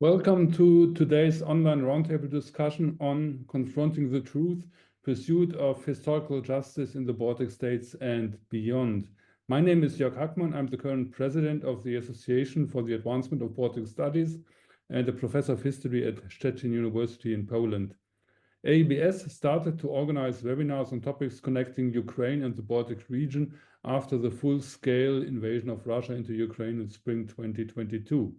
Welcome to today's online roundtable discussion on Confronting the Truth, Pursuit of Historical Justice in the Baltic States and Beyond. My name is Jörg Hackmann. I'm the current president of the Association for the Advancement of Baltic Studies and a professor of history at Szczecin University in Poland. ABS started to organize webinars on topics connecting Ukraine and the Baltic region after the full-scale invasion of Russia into Ukraine in spring 2022.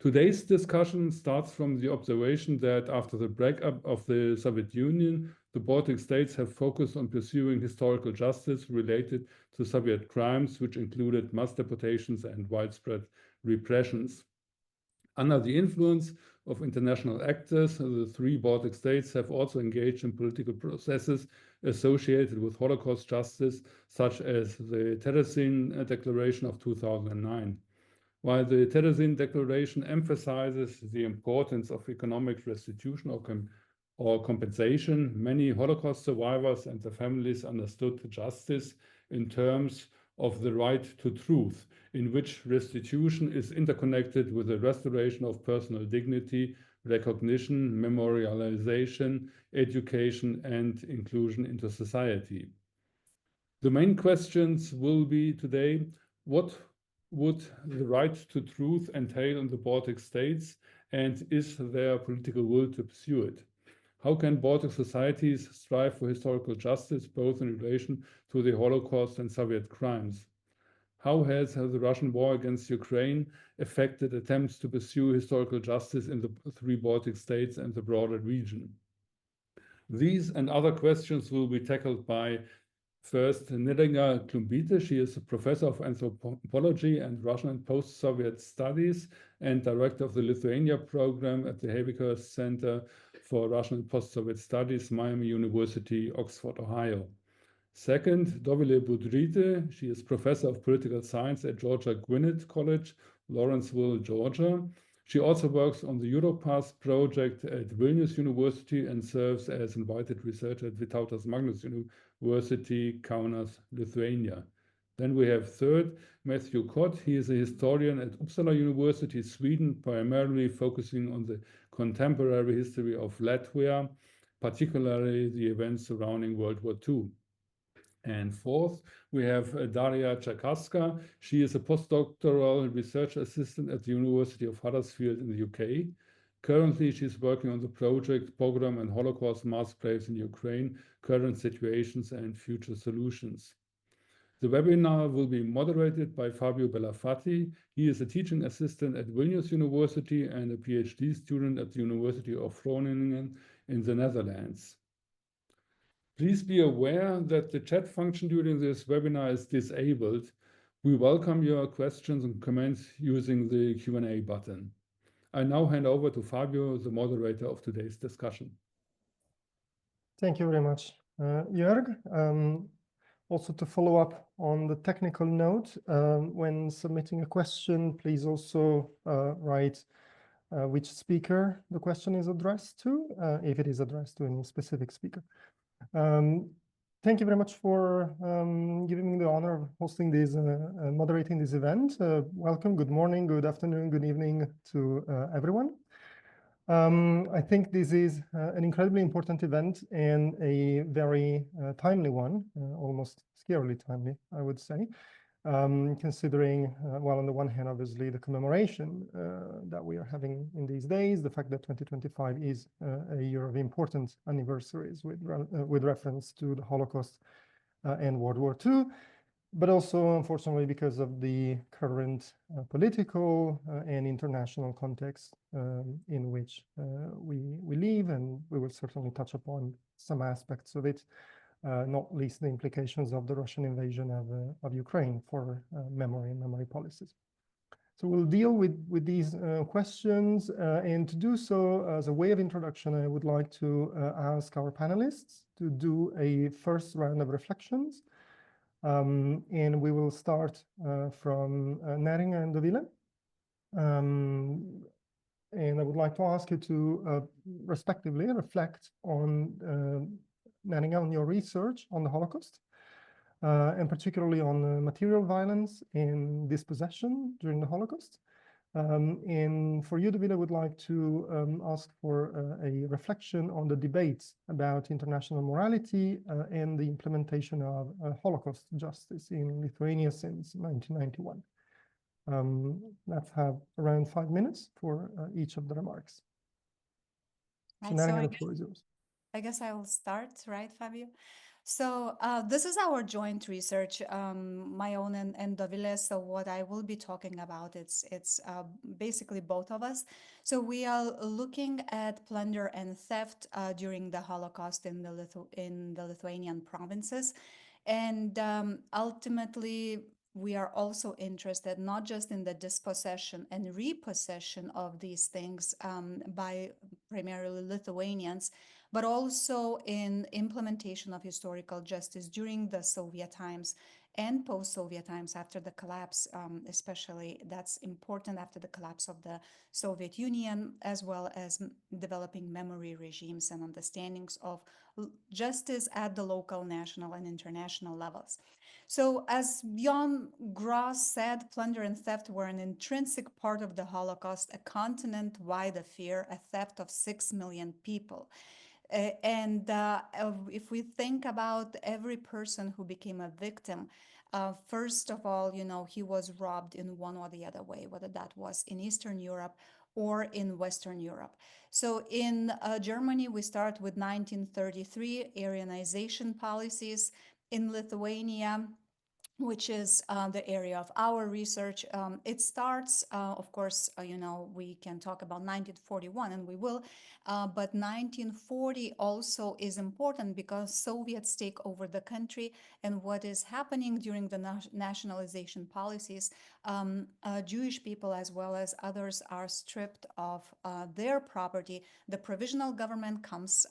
Today's discussion starts from the observation that after the breakup of the Soviet Union, the Baltic states have focused on pursuing historical justice related to Soviet crimes, which included mass deportations and widespread repressions. Under the influence of international actors, the three Baltic states have also engaged in political processes associated with Holocaust justice, such as the Terezin Declaration of 2009. While the Terezin Declaration emphasizes the importance of economic restitution or compensation, many Holocaust survivors and their families understood justice in terms of the right to truth, in which restitution is interconnected with the restoration of personal dignity, recognition, memorialization, education, and inclusion into society. The main questions will be today: what would the right to truth entail in the Baltic states, and is there political will to pursue it? How can Baltic societies strive for historical justice, both in relation to the Holocaust and Soviet crimes? How has the Russian war against Ukraine affected attempts to pursue historical justice in the three Baltic states and the broader region? These and other questions will be tackled by first Nedenka Klumbite. She is a professor of anthropology and Russian and post-Soviet studies and director of the Lithuania program at the Habekus Center for Russian and Post-Soviet Studies, Miami University, Oxford, Ohio. Second, Dovile Budrite. She is professor of political science at Georgia Gwinnett College, Lawrenceville, Georgia. She also works on the Europass project at Vilnius University and serves as invited researcher at Vytautas Magnus University, Kaunas, Lithuania. Then we have third, Matthew Kott. He is a historian at Uppsala University, Sweden, primarily focusing on the contemporary history of Latvia, particularly the events surrounding World War II. And fourth, we have Daria Czakaska. She is a postdoctoral research assistant at the University of Huddersfield in the UK. Currently, she's working on the project Pogrom and Holocaust Mass Graves in Ukraine, Current Situations and Future Solutions. The webinar will be moderated by Fabio Bellafatti. He is a teaching assistant at Vilnius University and a PhD student at the University of Groningen in the Netherlands. Please be aware that the chat function during this webinar is disabled. We welcome your questions and comments using the Q&A button. I now hand over to Fabio, the moderator of today's discussion. Thank you very much, Jörg. Also, to follow up on the technical note, when submitting a question, please also write which speaker the question is addressed to, if it is addressed to any specific speaker. Thank you very much for giving me the honor of hosting this and moderating this event. Welcome, good morning, good afternoon, good evening to everyone. I think this is an incredibly important event and a very timely one, almost scarily timely, I would say, considering, well, on the one hand, obviously, the commemoration that we are having in these days, the fact that 2025 is a year of important anniversaries with reference to the Holocaust and World War II, but also, unfortunately, because of the current political and international context in which we live, and we will certainly touch upon some aspects of it, not least the implications of the Russian invasion of Ukraine for memory and memory policies. So we'll deal with these questions, and to do so, as a way of introduction, I would like to ask our panelists to do a first round of reflections. And we will start from Nedenka and Dovile. And I would like to ask you to respectively reflect on Nedenka, on your research on the Holocaust, and particularly on material violence and dispossession during the Holocaust, And for you, David, I would like to ask for a reflection on the debates about international morality and the implementation of Holocaust justice in Lithuania since 1991. Let's have around 5 minutes for each of the remarks. So Right, Neringa, the floor is yours. I guess I will start, right, Fabio? So this is our joint research, my own and Dovile's. So what I will be talking about, it's basically both of us. So we are looking at plunder and theft during the Holocaust in the Lithuanian provinces, and ultimately we are also interested not just in the dispossession and repossession of these things by primarily Lithuanians, but also in implementation of historical justice during the Soviet times and post-Soviet times after the collapse, especially that's important after the collapse of the Soviet Union, as well as developing memory regimes and understandings of justice at the local, national, and international levels. So, as Bjorn Gross said, plunder and theft were an intrinsic part of the Holocaust, a continent-wide affair, a theft of 6 million people. And if we think about every person who became a victim, first of all, you know, he was robbed in one or the other way, whether that was in Eastern Europe or in Western Europe. So in Germany, we start with 1933 Aryanization policies. In Lithuania, which is the area of our research. It starts, of course, you know, we can talk about 1941 and we will, but 1940 also is important because Soviets take over the country, and what is happening during the nationalization policies, Jewish people as well as others are stripped of their property. The provisional government comes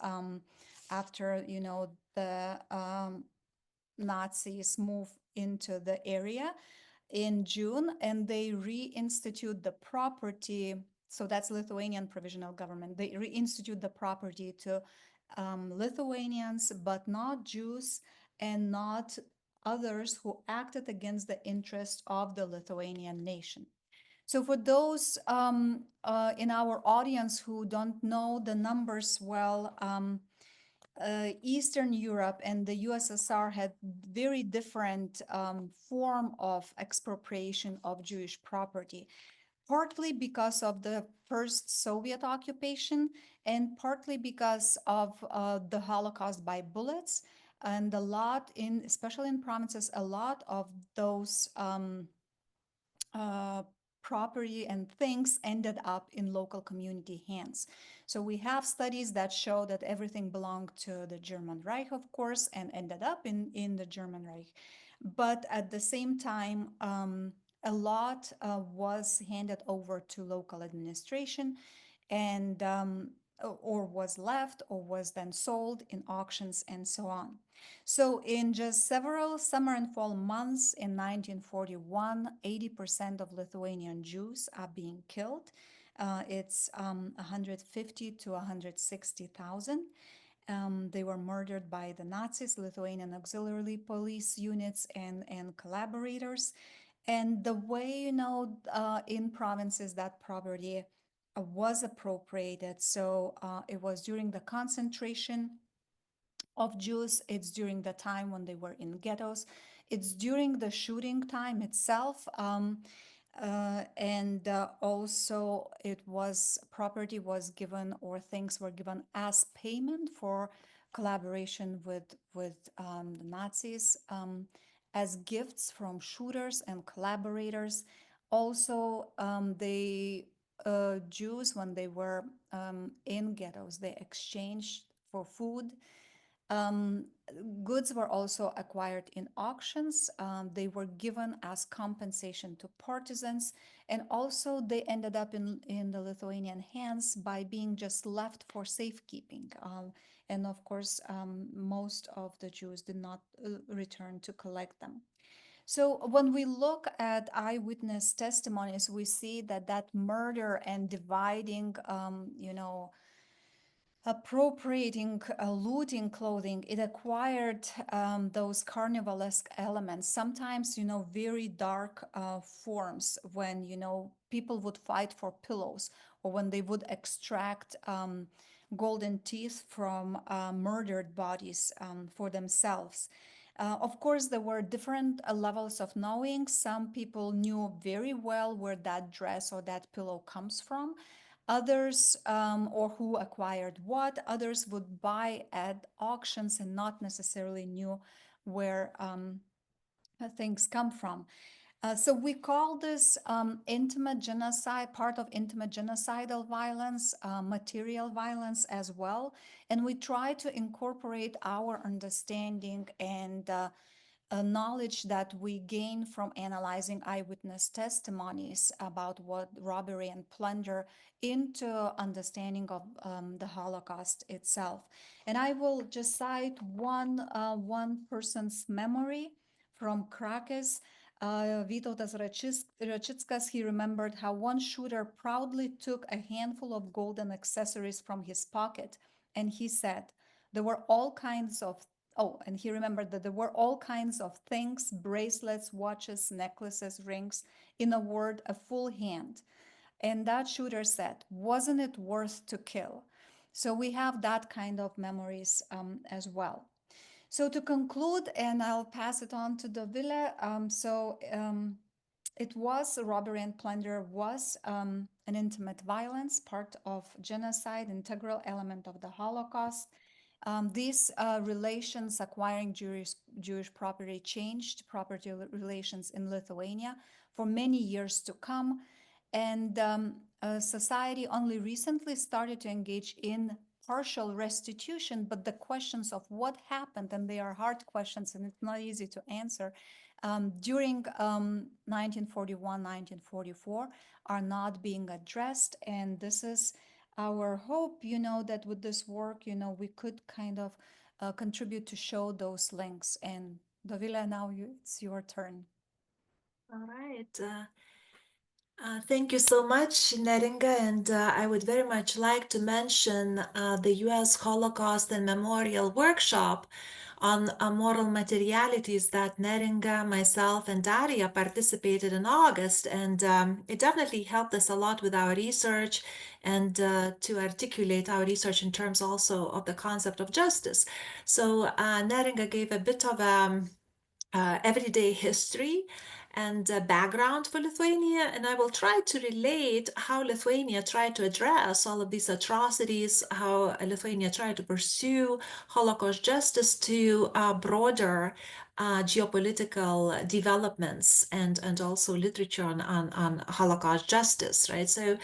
after, you know, the Nazis move into the area in June, and they reinstitute the property. So that's Lithuanian provisional government. They reinstitute the property to Lithuanians, but not Jews and not others who acted against the interest of the Lithuanian nation. So for those in our audience who don't know the numbers well, Eastern Europe and the USSR had very different form of expropriation of Jewish property, partly because of the first Soviet occupation and partly because of the Holocaust by bullets. And a lot in, especially in provinces, a lot of those uh, property and things ended up in local community hands. So we have studies that show that everything belonged to the German Reich, of course, and ended up in the German Reich. But at the same time, a lot was handed over to local administration and or was left or was then sold in auctions and so on. So in just several summer and fall months in 1941, 80% of Lithuanian Jews are being killed. It's 150 to 160,000. They were murdered by the Nazis, Lithuanian auxiliary police units, and collaborators. And the way, you know, in provinces that property was appropriated. So it was during the concentration of Jews. It's during the time when they were in ghettos. It's during the shooting time itself. And also it was property was given or things were given as payment for collaboration with the Nazis, as gifts from shooters and collaborators. Also, they Jews, when they were in ghettos, they exchanged for food. um, Goods were also acquired in auctions. They were given as compensation to partisans, and also they ended up in the Lithuanian hands by being just left for safekeeping. And of course, most of the Jews did not return to collect them. So when we look at eyewitness testimonies, we see that that murder and dividing, you know, appropriating, looting clothing, it acquired those carnivalesque elements, sometimes, very dark forms when, people would fight for pillows or when they would extract golden teeth from murdered bodies for themselves. Of course, there were different levels of knowing. Some people knew very well where that dress or that pillow comes from. Others, or who acquired what, others would buy at auctions and not necessarily knew where things come from. So we call this intimate genocide, part of intimate genocidal violence, material violence as well. And we try to incorporate our understanding and knowledge that we gain from analyzing eyewitness testimonies about what robbery and plunder into understanding of the Holocaust itself. And I will just cite one person's memory from Krakus. Vytautas Račickas, he remembered how one shooter proudly took a handful of golden accessories from his pocket, and he said, there were all kinds of and he remembered that there were all kinds of things, bracelets, watches, necklaces, rings, in a word, a full hand. And that shooter said, wasn't it worth to kill? So we have that kind of memories as well. So to conclude, and I'll pass it on to Dovile, it was robbery and plunder was an intimate violence, part of genocide, integral element of the Holocaust. These relations acquiring Jewish property changed property relations in Lithuania for many years to come. And society only recently started to engage in partial restitution, but the questions of what happened, and they are hard questions and it's not easy to answer, during 1941, 1944 are not being addressed. And this is our hope, that with this work, we could kind of contribute to show those links. And Dovile, now it's your turn. All right. Thank you so much, Neringa, and I would very much like to mention the U.S. Holocaust and Memorial Workshop on moral materialities that Neringa, myself, and Daria participated in August, and it definitely helped us a lot with our research and to articulate our research in terms also of the concept of justice. So Neringa gave a bit of everyday history and background for Lithuania, and I will try to relate how Lithuania tried to address all of these atrocities, how Lithuania tried to pursue Holocaust justice to broader geopolitical developments and also literature on Holocaust justice, right? So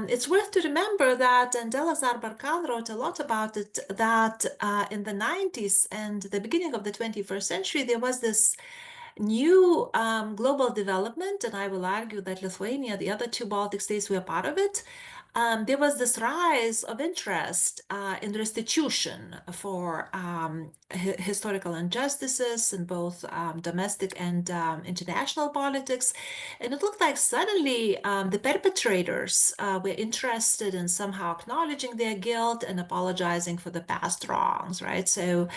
it's worth to remember that, and Elazar Barkan wrote a lot about it, that in the 90s and the beginning of the 21st century, there was this new global development, and I will argue that Lithuania, the other two Baltic states, were part of it. There was this rise of interest in restitution for historical injustices in both domestic and international politics. And it looked like suddenly the perpetrators were interested in somehow acknowledging their guilt and apologizing for the past wrongs, right? So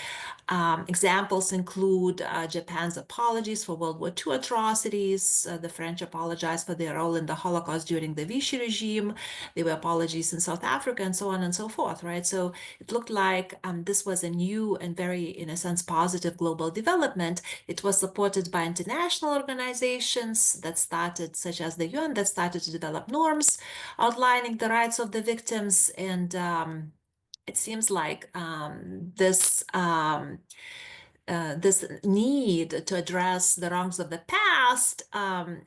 examples include Japan's apologies for World War II atrocities. The French apologized for their role in the Holocaust during the Vichy regime. There were apologies in South Africa and so on and so forth, right? So it looked like this was a new and very, in a sense, positive global development. It was supported by international organizations that started, such as the UN, that started to develop norms outlining the rights of the victims. And it seems like this need to address the wrongs of the past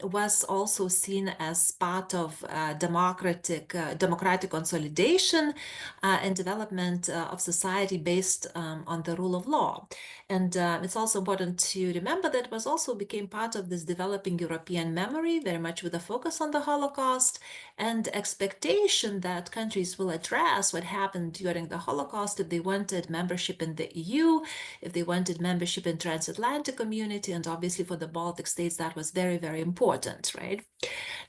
was also seen as part of democratic consolidation and development of society based on the rule of law. And it's also important to remember that it was also became part of this developing European memory, very much with a focus on the Holocaust and expectation that countries will address what happened during the Holocaust if they wanted membership in the EU, if they wanted membership in transatlantic community, and obviously for the Baltic states that that was very, very important, right?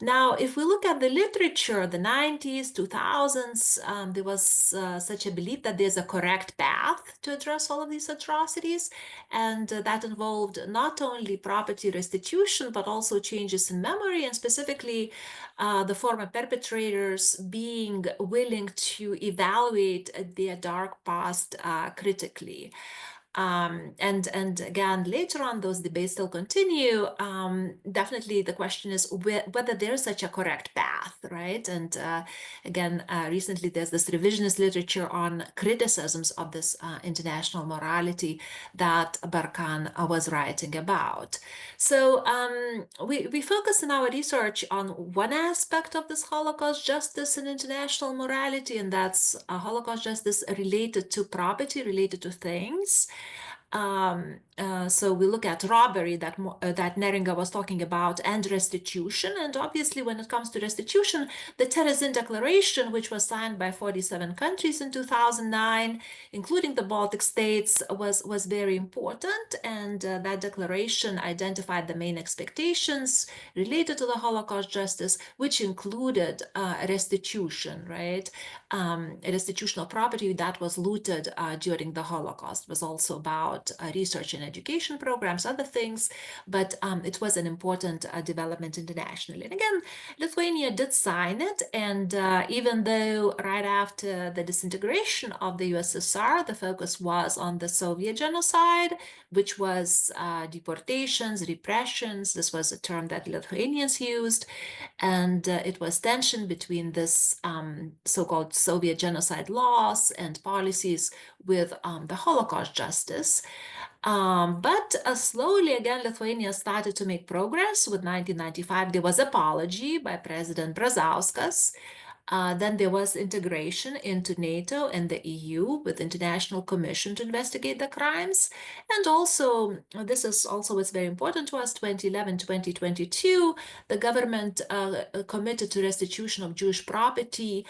Now, if we look at the literature, the 90s, 2000s, there was such a belief that there's a correct path to address all of these atrocities, and that involved not only property restitution, but also changes in memory, and specifically the former perpetrators being willing to evaluate their dark past critically. And again, later on, those debates still continue. Definitely, the question is whether there is such a correct path, right? And again, recently there's this revisionist literature on criticisms of this international morality that Barkan was writing about. So we focus in our research on one aspect of this Holocaust justice and international morality, and that's Holocaust justice related to property, related to things. So we look at robbery that Neringa was talking about, and restitution. And obviously, when it comes to restitution, the Terezin Declaration, which was signed by 47 countries in 2009, including the Baltic states, was very important. And that declaration identified the main expectations related to the Holocaust justice, which included restitution, right? Restitution of property that was looted during the Holocaust. It was also about research and education programs, other things, but it was an important development internationally. And again, Lithuania did sign it, and even though right after the disintegration of the USSR, the focus was on the Soviet genocide, which was deportations, repressions. This was a term that Lithuanians used, and it was tension between this so-called Soviet genocide laws and policies with the Holocaust justice. But slowly, again, Lithuania started to make progress. With 1995, there was apology by President Brazauskas. Then there was integration into NATO and the EU with International Commission to investigate the crimes. And also, this is also what's very important to us, 2011, 2022, the government committed to restitution of Jewish property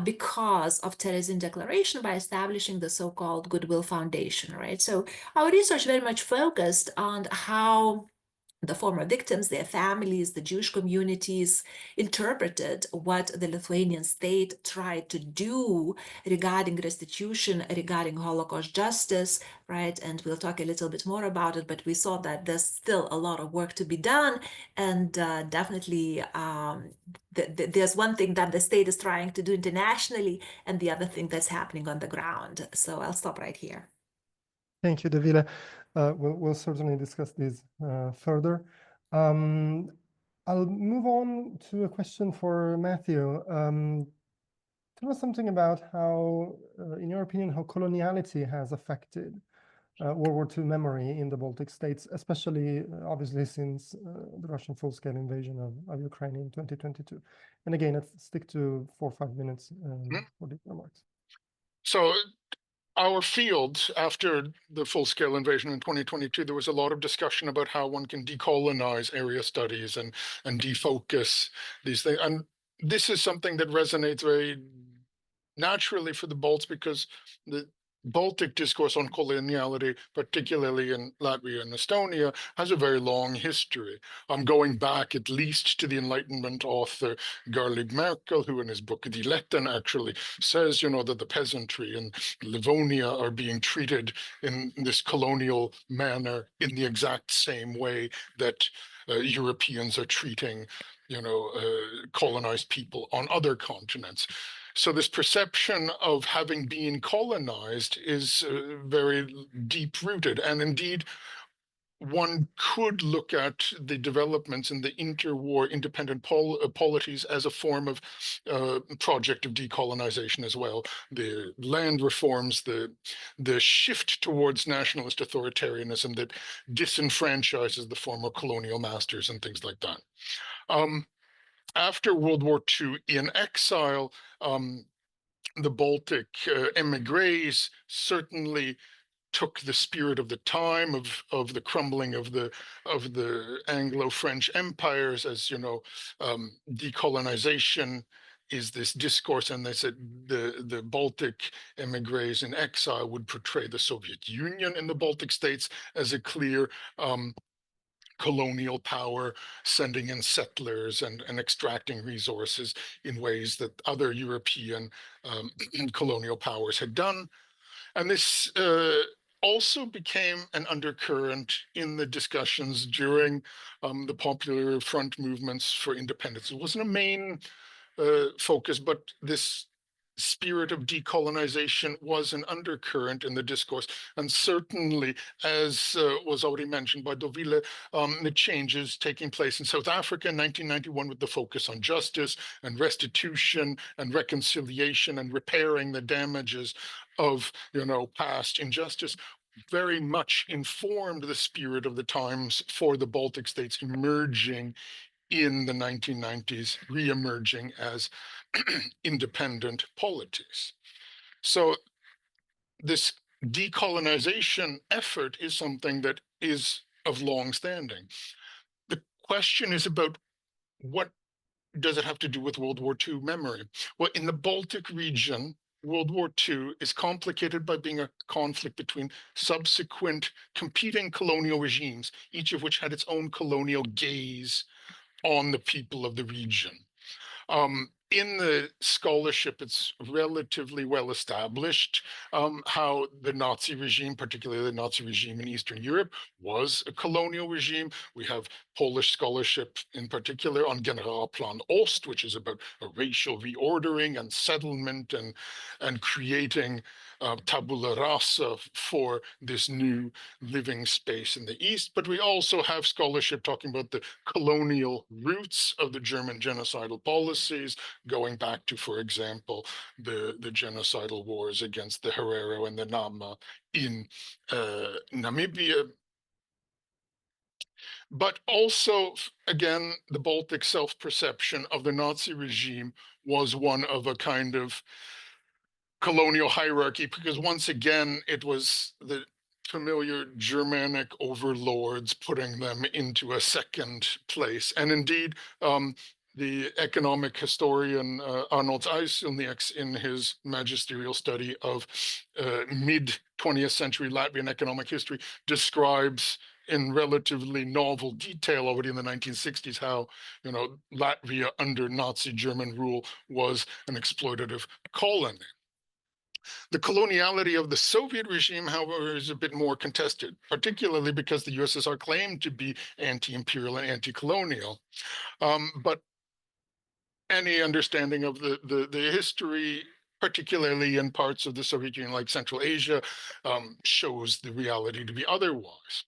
because of Terezin Declaration by establishing the so-called Goodwill Foundation, right? So our research very much focused on how the former victims, their families, the Jewish communities interpreted what the Lithuanian state tried to do regarding restitution, regarding Holocaust justice, right? And we'll talk a little bit more about it, but we saw that there's still a lot of work to be done. And definitely there's one thing that the state is trying to do internationally and the other thing that's happening on the ground. So I'll stop right here. Thank you, Davila. We'll certainly discuss this further. I'll move on to a question for Matthew. Tell us something about how, in your opinion, how coloniality has affected World War II memory in the Baltic states, especially, obviously, since the Russian full-scale invasion of Ukraine in 2022. And again, let's stick to 4 or 5 minutes for these remarks. So our field, after the full-scale invasion in 2022, there was a lot of discussion about how one can decolonize area studies and defocus these things. And this is something that resonates very naturally for the Balts, because the Baltic discourse on coloniality, particularly in Latvia and Estonia, has a very long history. I'm going back at least to the Enlightenment author Garlig Merkel, who in his book Die Letten actually says, that the peasantry in Livonia are being treated in this colonial manner in the exact same way that Europeans are treating, colonized people on other continents. So this perception of having been colonized is very deep-rooted. And indeed, one could look at the developments in the interwar independent polities as a form of project of decolonization as well. The land reforms, the shift towards nationalist authoritarianism that disenfranchises the former colonial masters and things like that. After World War II, in exile, the Baltic emigres certainly took the spirit of the time of the crumbling of the Anglo-French empires, as decolonization is this discourse, and they said the Baltic emigres in exile would portray the Soviet Union in the Baltic states as a clear colonial power sending in settlers and extracting resources in ways that other European colonial powers had done. And this also became an undercurrent in the discussions during the Popular Front movements for independence. It wasn't a main focus, but this spirit of decolonization was an undercurrent in the discourse. And certainly, as was already mentioned by Dovile, the changes taking place in South Africa in 1991 with the focus on justice and restitution and reconciliation and repairing the damages of, past injustice very much informed the spirit of the times for the Baltic states emerging in the 1990s, re-emerging as independent polities. So this decolonization effort is something that is of long standing. The question is about what does it have to do with World War II memory? Well, in the Baltic region, World War II is complicated by being a conflict between subsequent competing colonial regimes, each of which had its own colonial gaze on the people of the region. In the scholarship, it's relatively well established how the Nazi regime, particularly the Nazi regime in Eastern Europe, was a colonial regime. We have Polish scholarship in particular on Generalplan Ost, which is about a racial reordering and settlement and creating tabula rasa for this new living space in the East. But we also have scholarship talking about the colonial roots of the German genocidal policies, going back to, for example, the genocidal wars against the Herero and the Nama in Namibia. But also, again, the Baltic self-perception of the Nazi regime was one of a kind of colonial hierarchy, because once again, it was the familiar Germanic overlords putting them into a second place. And indeed, the economic historian Arnold Eiselnieks, in his magisterial study of mid-20th century Latvian economic history, describes in relatively novel detail already in the 1960s how, Latvia under Nazi German rule was an exploitative colony. The coloniality of the Soviet regime, however, is a bit more contested, particularly because the USSR claimed to be anti-imperial and anti-colonial. But any understanding of the history, particularly in parts of the Soviet Union like Central Asia, shows the reality to be otherwise.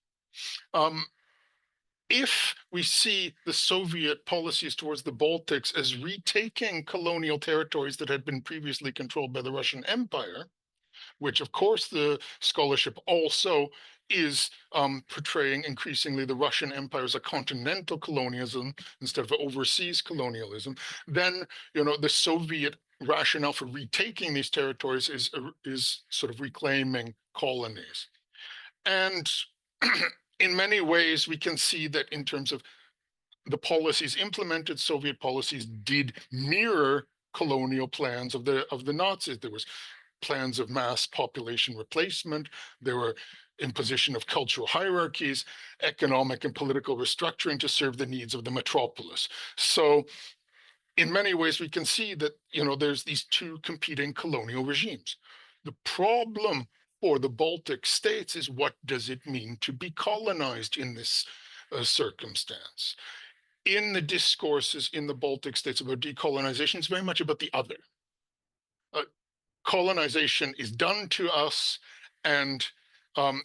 If we see the Soviet policies towards the Baltics as retaking colonial territories that had been previously controlled by the Russian Empire, which of course the scholarship also is portraying increasingly the Russian Empire as a continental colonialism instead of overseas colonialism, then the Soviet rationale for retaking these territories is sort of reclaiming colonies. And in many ways, we can see that in terms of the policies implemented, Soviet policies did mirror colonial plans of the Nazis. There was plans of mass population replacement. There were imposition of cultural hierarchies, economic and political restructuring to serve the needs of the metropolis. So in many ways, we can see that, there's these two competing colonial regimes. The problem for the Baltic states is, what does it mean to be colonized in this circumstance? In the discourses in the Baltic states about decolonization, it's very much about the other. Colonization is done to us, and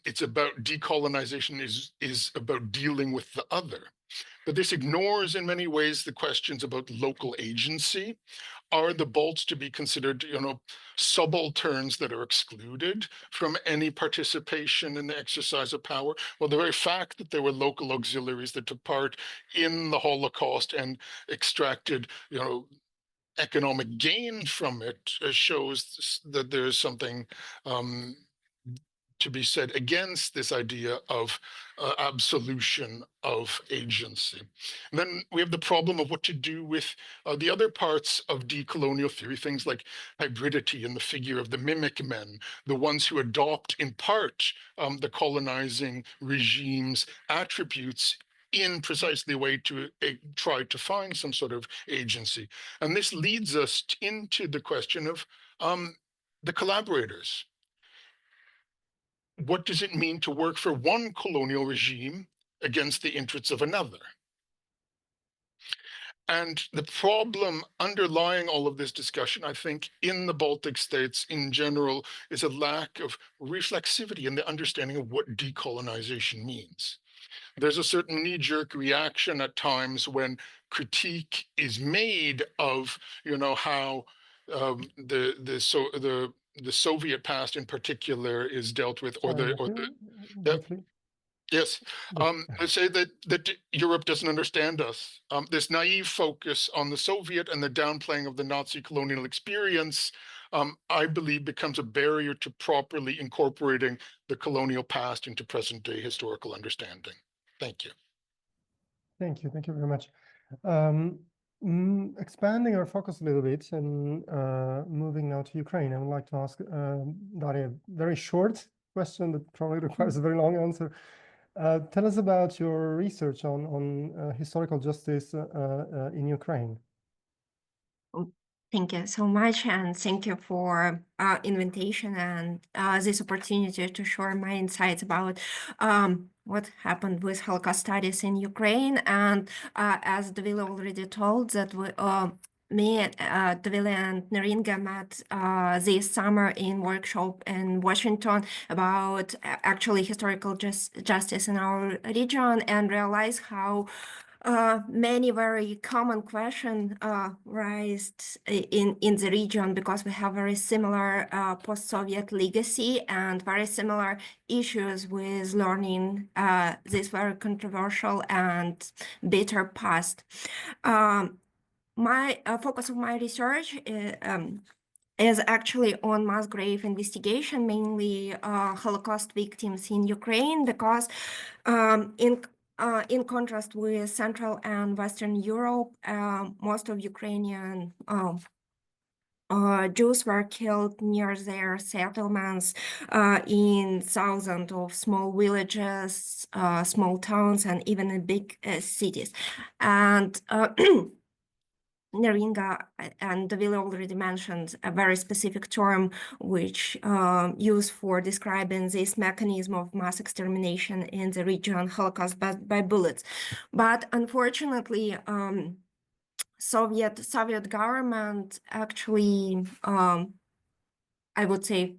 it's about decolonization is about dealing with the other. But this ignores in many ways the questions about local agency. Are the Balts to be considered, subalterns that are excluded from any participation in the exercise of power? Well, the very fact that there were local auxiliaries that took part in the Holocaust and extracted, economic gain from it shows that there is something to be said against this idea of absolution of agency. And then we have the problem of what to do with the other parts of decolonial theory, things like hybridity and the figure of the mimic men, the ones who adopt in part the colonizing regime's attributes in precisely a way to try to find some sort of agency. And this leads us into the question of the collaborators. What does it mean to work for one colonial regime against the interests of another? And the problem underlying all of this discussion, I think, in the Baltic states in general, is a lack of reflexivity in the understanding of what decolonization means. There's a certain knee-jerk reaction at times when critique is made of, how the Soviet past in particular is dealt with, Briefly. Yes, I say that Europe doesn't understand us. This naive focus on the Soviet and the downplaying of the Nazi colonial experience, I believe, becomes a barrier to properly incorporating the colonial past into present-day historical understanding. Thank you. Thank you very much. Expanding our focus a little bit and moving now to Ukraine, I would like to ask Daria a very short question that probably requires a very long answer. Tell us about your research on historical justice in Ukraine. Thank you so much, and thank you for invitation and this opportunity to share my insights about what happened with Holocaust studies in Ukraine. And as Davila already told, that me, Davila and Neringa met this summer in workshop in Washington about actually historical justice in our region, and realized how many very common questions raised in the region, because we have very similar post-Soviet legacy and very similar issues with learning this very controversial and bitter past. My focus of my research is actually on mass grave investigation, mainly Holocaust victims in Ukraine, because in contrast with Central and Western Europe, most of Ukrainian Jews were killed near their settlements in thousands of small villages, small towns, and even in big cities. And Neringa and Davila already mentioned a very specific term which used for describing this mechanism of mass extermination in the region, Holocaust by bullets. But unfortunately, Soviet government actually, I would say,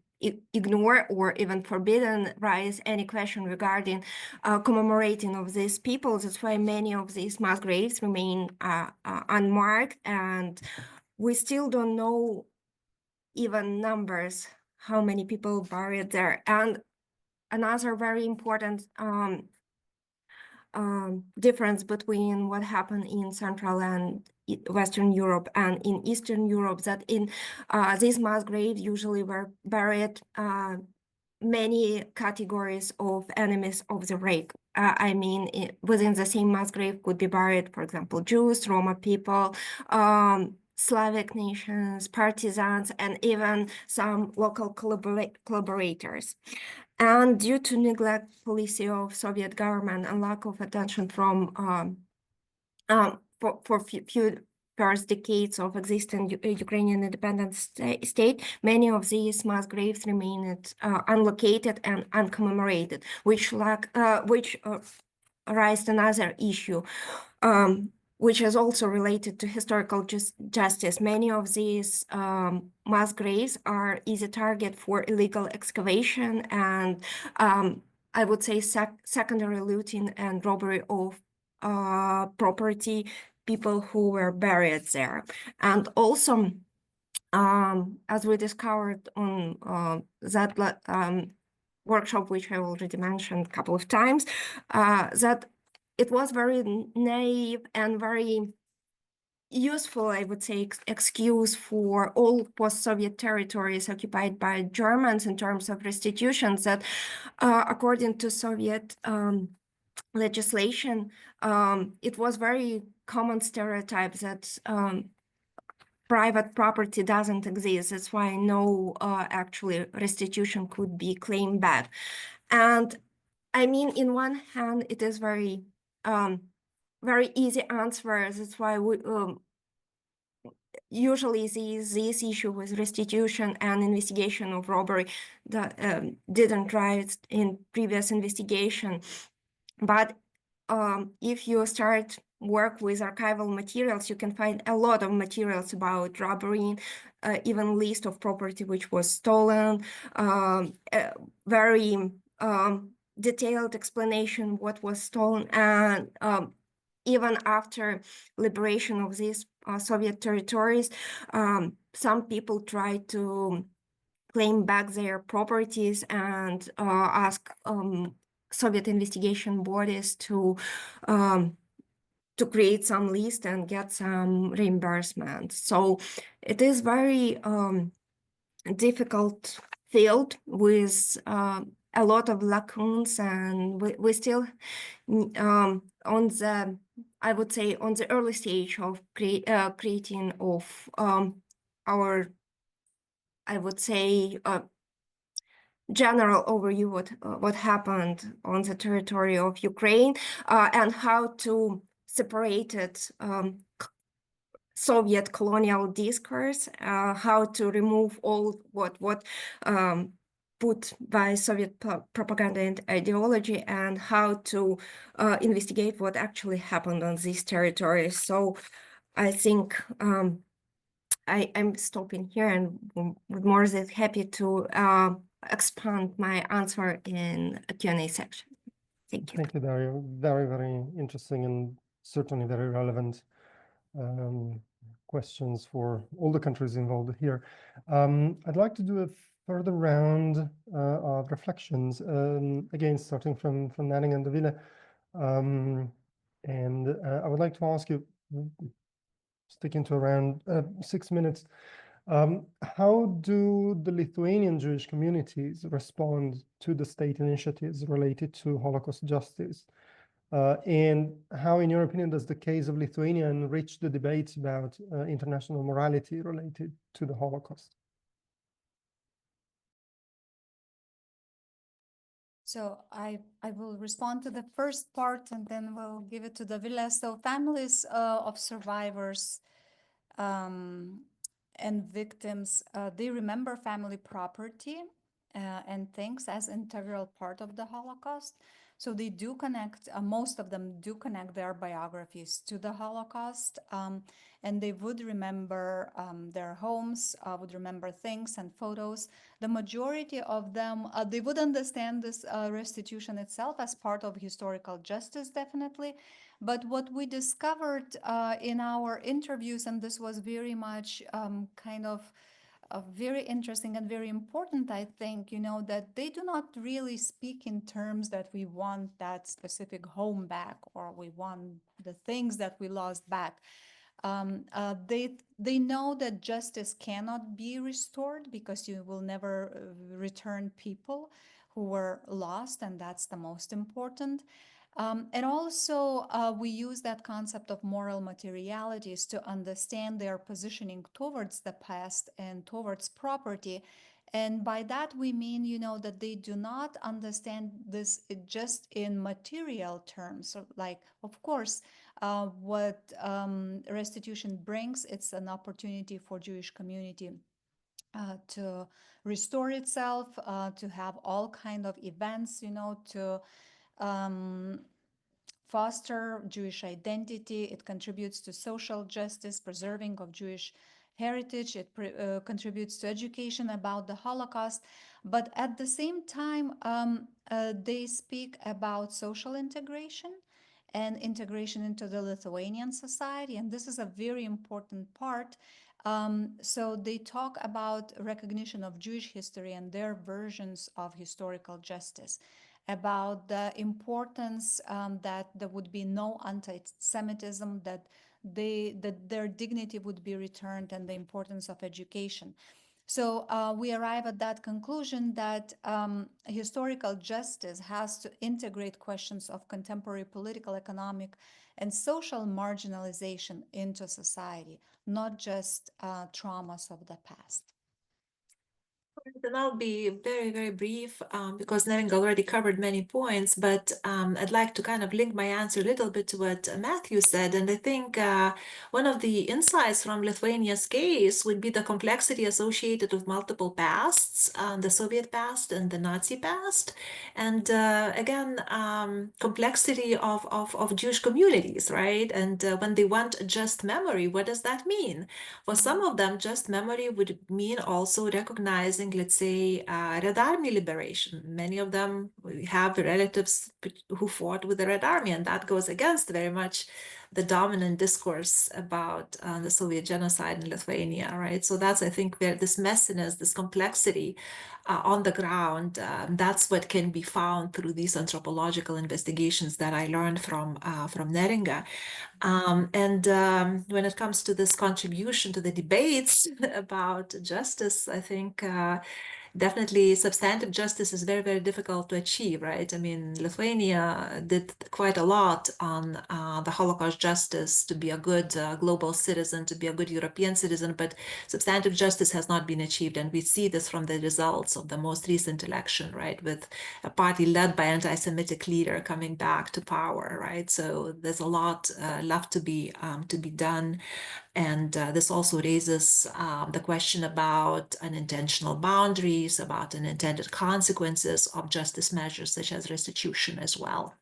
ignore or even forbidden raise any question regarding commemorating of these people. That's why many of these mass graves remain unmarked, and we still don't know even numbers, how many people buried there. And another very important difference between what happened in Central and Western Europe and in Eastern Europe, that in these mass graves usually were buried many categories of enemies of the rape. I mean, within the same mass grave could be buried, for example, Jews, Roma people, Slavic nations, partisans, and even some local collaborators. And due to neglect policy of Soviet government and lack of attention from for few first decades of existing Ukrainian independent state, many of these mass graves remained unlocated and uncommemorated, which raised another issue, which is also related to historical justice. Many of these mass graves are easy target for illegal excavation and I would say secondary looting and robbery of property, people who were buried there. And also, as we discovered on that workshop, which I already mentioned a couple of times, that it was very naive and very useful, I would say, excuse for all post-Soviet territories occupied by Germans in terms of restitutions, that according to Soviet legislation, it was very common stereotype that private property doesn't exist. That's why no actually restitution could be claimed back. And I mean, in one hand, it is very very easy answer. That's why we usually this issue with restitution and investigation of robbery that didn't rise in previous investigation. But if you start work with archival materials, you can find a lot of materials about robbery, even list of property which was stolen, very detailed explanation what was stolen, and even after liberation of these Soviet territories, some people tried to claim back their properties and ask Soviet investigation bodies to create some list and get some reimbursement. So it is very difficult field with a lot of lacunes, and we still on the, I would say, on the early stage of creating of our, I would say, general overview what happened on the territory of Ukraine, and how to separate it Soviet colonial discourse, how to remove all what put by Soviet propaganda and ideology, and how to investigate what actually happened on these territories. So I think I'm stopping here and would more than happy to expand my answer in a Q&A section. Thank you. Thank you, Dario. Very, very interesting and certainly very relevant questions for all the countries involved here. I'd like to do a further round of reflections, again, starting from Nering and Davile. I would like to ask you, sticking to around 6 minutes, how do the Lithuanian Jewish communities respond to the state initiatives related to Holocaust justice? And how, in your opinion, does the case of Lithuania enrich the debates about international morality related to the Holocaust? So I will respond to the first part and then we'll give it to Davile. So families of survivors and victims, they remember family property and things as integral part of the Holocaust. So they do connect, most of them do connect their biographies to the Holocaust, and they would remember their homes, would remember things and photos. The majority of them, they would understand this restitution itself as part of historical justice, definitely. But what we discovered in our interviews, and this was very much kind of very interesting and very important, I think, that they do not really speak in terms that we want that specific home back or we want the things that we lost back. They know that justice cannot be restored because you will never return people who were lost, and that's the most important. And also, we use that concept of moral materialities to understand their positioning towards the past and towards property. And by that, we mean, that they do not understand this just in material terms. So, like, of course, what restitution brings, it's an opportunity for Jewish community to restore itself, to have all kind of events, to foster Jewish identity. It contributes to social justice, preserving of Jewish heritage. It contributes to education about the Holocaust. But at the same time, they speak about social integration and integration into the Lithuanian society. And this is a very important part. So they talk about recognition of Jewish history and their versions of historical justice, about the importance that there would be no anti-Semitism, that their dignity would be returned, and the importance of education. So we arrive at that conclusion that historical justice has to integrate questions of contemporary political, economic, and social marginalization into society, not just traumas of the past. And I'll be very, very brief because Neringa already covered many points, but I'd like to kind of link my answer a little bit to what Matthew said. And I think one of the insights from Lithuania's case would be the complexity associated with multiple pasts, the Soviet past and the Nazi past. And again, complexity of Jewish communities, right? And when they want just memory, what does that mean? For some of them, just memory would mean also recognizing, let's say, Red Army liberation. Many of them have relatives who fought with the Red Army, and that goes against very much the dominant discourse about the Soviet genocide in Lithuania, right? So that's, I think, where this messiness, this complexity on the ground, that's what can be found through these anthropological investigations that I learned from Neringa. When it comes to this contribution to the debates about justice, I think definitely substantive justice is very, very difficult to achieve, right? I mean, Lithuania did quite a lot on the Holocaust justice to be a good global citizen, to be a good European citizen, but substantive justice has not been achieved. And we see this from the results of the most recent election, right? With a party led by an anti-Semitic leader coming back to power, right? So there's a lot left to be done. And this also raises the question about unintentional boundaries, about unintended consequences of justice measures such as restitution as well.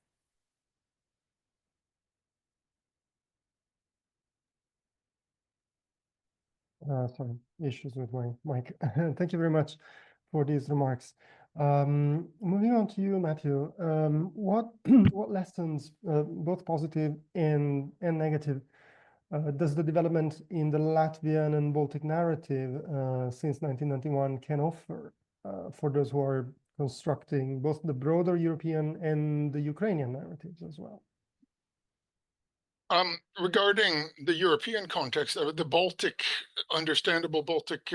Sorry, issues with my mic. Thank you very much for these remarks. Moving on to you, Matthew. What what lessons, both positive and negative, does the development in the Latvian and Baltic narrative since 1991 can offer for those who are constructing both the broader European and the Ukrainian narratives as well? Regarding the European context, the Baltic, understandable Baltic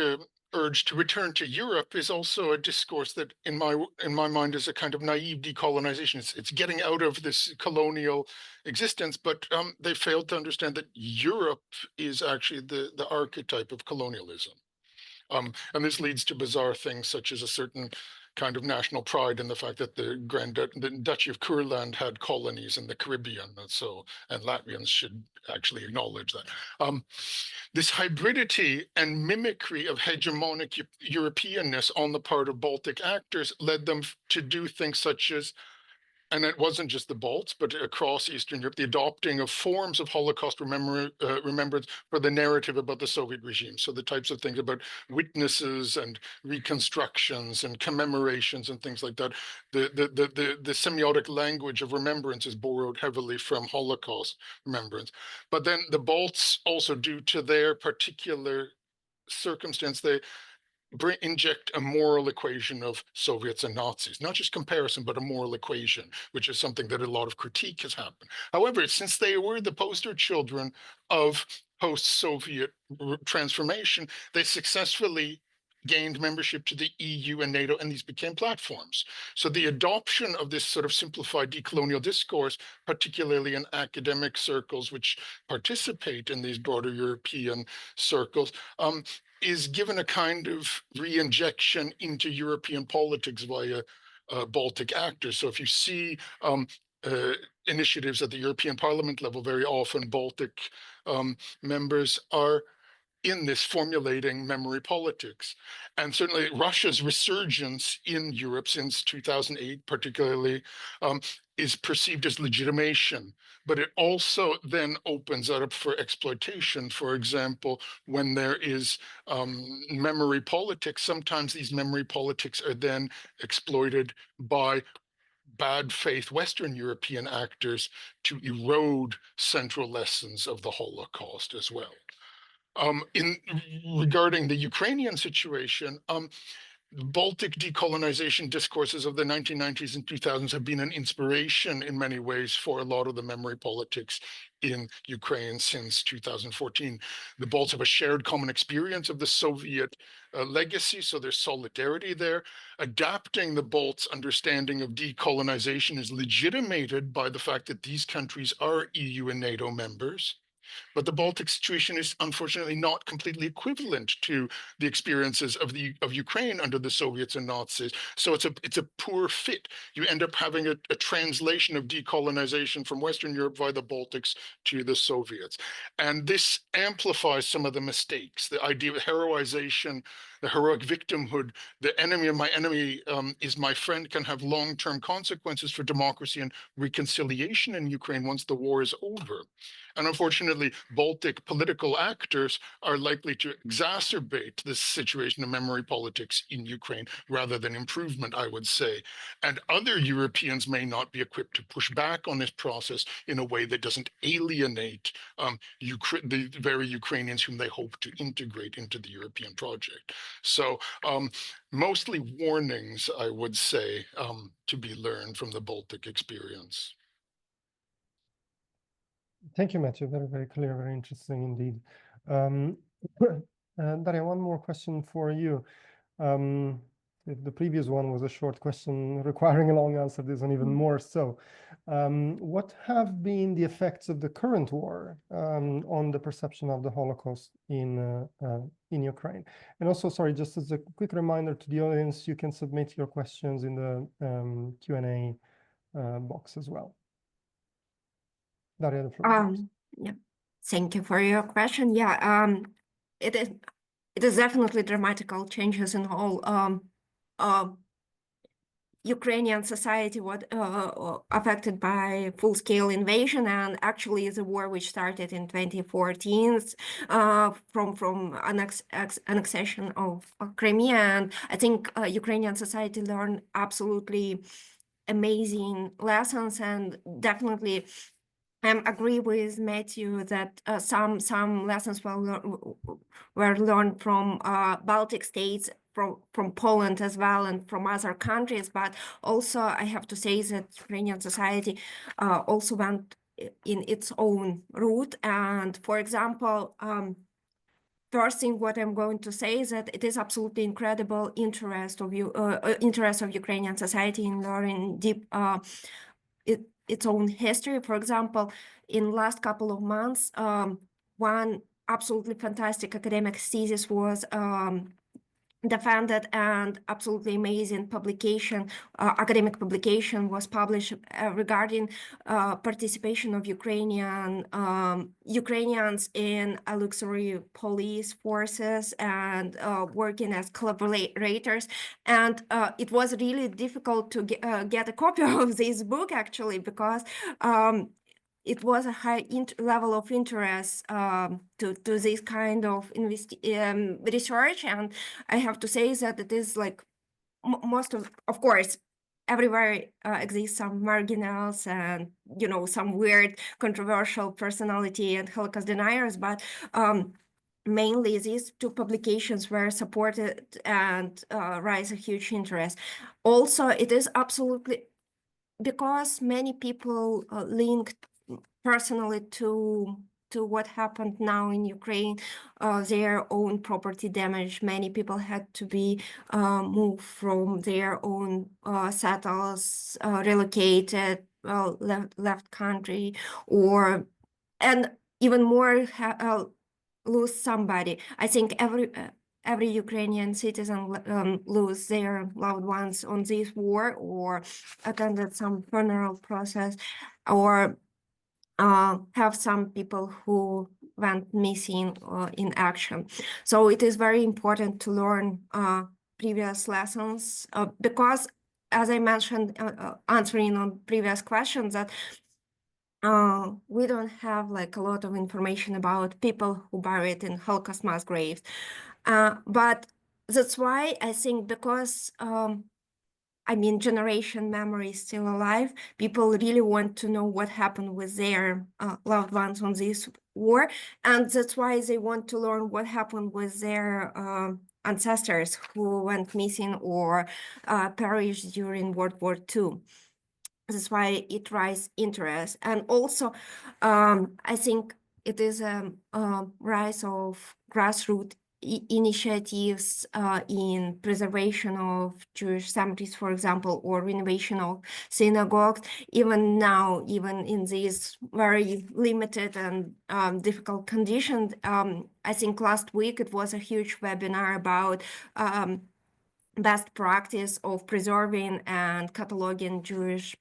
urge to return to Europe is also a discourse that, in my mind, is a kind of naive decolonization. It's getting out of this colonial existence, but they failed to understand that Europe is actually the archetype of colonialism. And this leads to bizarre things such as a certain kind of national pride in the fact that the Duchy of Kurland had colonies in the Caribbean, and Latvians should actually acknowledge that. This hybridity and mimicry of hegemonic Europeanness on the part of Baltic actors led them to do things such as, and it wasn't just the Balts, but across Eastern Europe, the adopting of forms of Holocaust remembrance for the narrative about the Soviet regime. So the types of things about witnesses and reconstructions and commemorations and things like that. The semiotic language of remembrance is borrowed heavily from Holocaust remembrance. But then the Balts also, due to their particular circumstance, they inject a moral equation of Soviets and Nazis, not just comparison, but a moral equation, which is something that a lot of critique has happened. However, since they were the poster children of post-Soviet transformation, they successfully gained membership to the EU and NATO, and these became platforms. So the adoption of this sort of simplified decolonial discourse, particularly in academic circles which participate in these broader European circles, is given a kind of re-injection into European politics via Baltic actors. So if you see initiatives at the European Parliament level, very often Baltic members are in this formulating memory politics. And certainly Russia's resurgence in Europe since 2008, particularly, is perceived as legitimation, but it also then opens that up for exploitation. For example, when there is memory politics, sometimes these memory politics are then exploited by bad faith Western European actors to erode central lessons of the Holocaust as well. Regarding the Ukrainian situation, Baltic decolonization discourses of the 1990s and 2000s have been an inspiration in many ways for a lot of the memory politics in Ukraine since 2014. The Balts have a shared common experience of the Soviet legacy, so there's solidarity there. Adapting the Balts' understanding of decolonization is legitimated by the fact that these countries are EU and NATO members. But the Baltic situation is unfortunately not completely equivalent to the experiences of Ukraine under the Soviets and Nazis. So it's a poor fit. You end up having a translation of decolonization from Western Europe via the Baltics to the Soviets. And this amplifies some of the mistakes, the idea of heroization, the heroic victimhood, the enemy of my enemy is my friend, can have long-term consequences for democracy and reconciliation in Ukraine once the war is over. And unfortunately, Baltic political actors are likely to exacerbate this situation of memory politics in Ukraine rather than improvement, I would say. And other Europeans may not be equipped to push back on this process in a way that doesn't alienate the very Ukrainians whom they hope to integrate into the European project. So mostly warnings, I would say, to be learned from the Baltic experience. Thank you, Matthew. Very, very clear, very interesting indeed. Daria, one more question for you. If the previous one was a short question requiring a long answer, this one even more so. What have been the effects of the current war on the perception of the Holocaust in Ukraine? And also, sorry, just as a quick reminder to the audience, you can submit your questions in the Q&A box as well. Daria, the floor is yours. Yeah, thank you for your question. Yeah, it is definitely dramatical changes in all Ukrainian society was affected by full-scale invasion, and actually the war which started in 2014 from annexation of Crimea. And I think Ukrainian society learned absolutely amazing lessons, and definitely I agree with Matthew that some lessons were learned from Baltic states, from Poland as well, and from other countries. But also, I have to say that Ukrainian society also went in its own route. And for example, first thing what I'm going to say is that it is absolutely incredible interest of Ukrainian society in learning deep its own history. For example, in last couple of months, one absolutely fantastic academic thesis was defended, and absolutely amazing publication, academic publication was published regarding participation of Ukrainians in luxury police forces and working as collaborators. And it was really difficult to get a copy of this book, actually, because it was a high level of interest to this kind of research. And I have to say that it is like most of course, everywhere exists some marginals and, you know, some weird controversial personality and Holocaust deniers, but mainly these two publications were supported and raised a huge interest. Also, it is absolutely because many people linked personally to what happened now in Ukraine, their own property damage. Many people had to be moved from their own settles, relocated, left country, and even more lose somebody. I think every Ukrainian citizen lose their loved ones on this war, or attended some funeral process, or have some people who went missing in action. So it is very important to learn previous lessons because, as I mentioned, answering on previous questions, that we don't have like a lot of information about people who buried in Holocaust mass graves. But that's why I think, because I mean, generation memory is still alive. People really want to know what happened with their loved ones on this war. And that's why they want to learn what happened with their ancestors who went missing or perished during World War II. That's why it raises interest. And also, I think it is a rise of grassroots initiatives in preservation of Jewish cemeteries, for example, or renovation of synagogues. Even now, even in these very limited and difficult conditions, I think last week it was a huge webinar about best practice of preserving and cataloging Jewish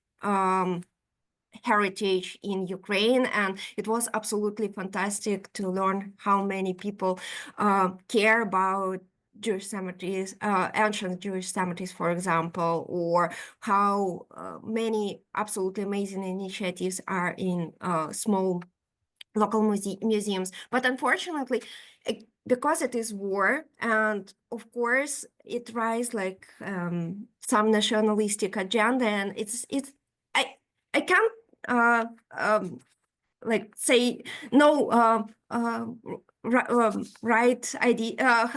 heritage in Ukraine, and it was absolutely fantastic to learn how many people care about Jewish cemeteries, ancient Jewish cemeteries, for example, or how many absolutely amazing initiatives are in small local museums. But unfortunately, because it is war, and of course it rise like some nationalistic agenda, and I can't like say no right idea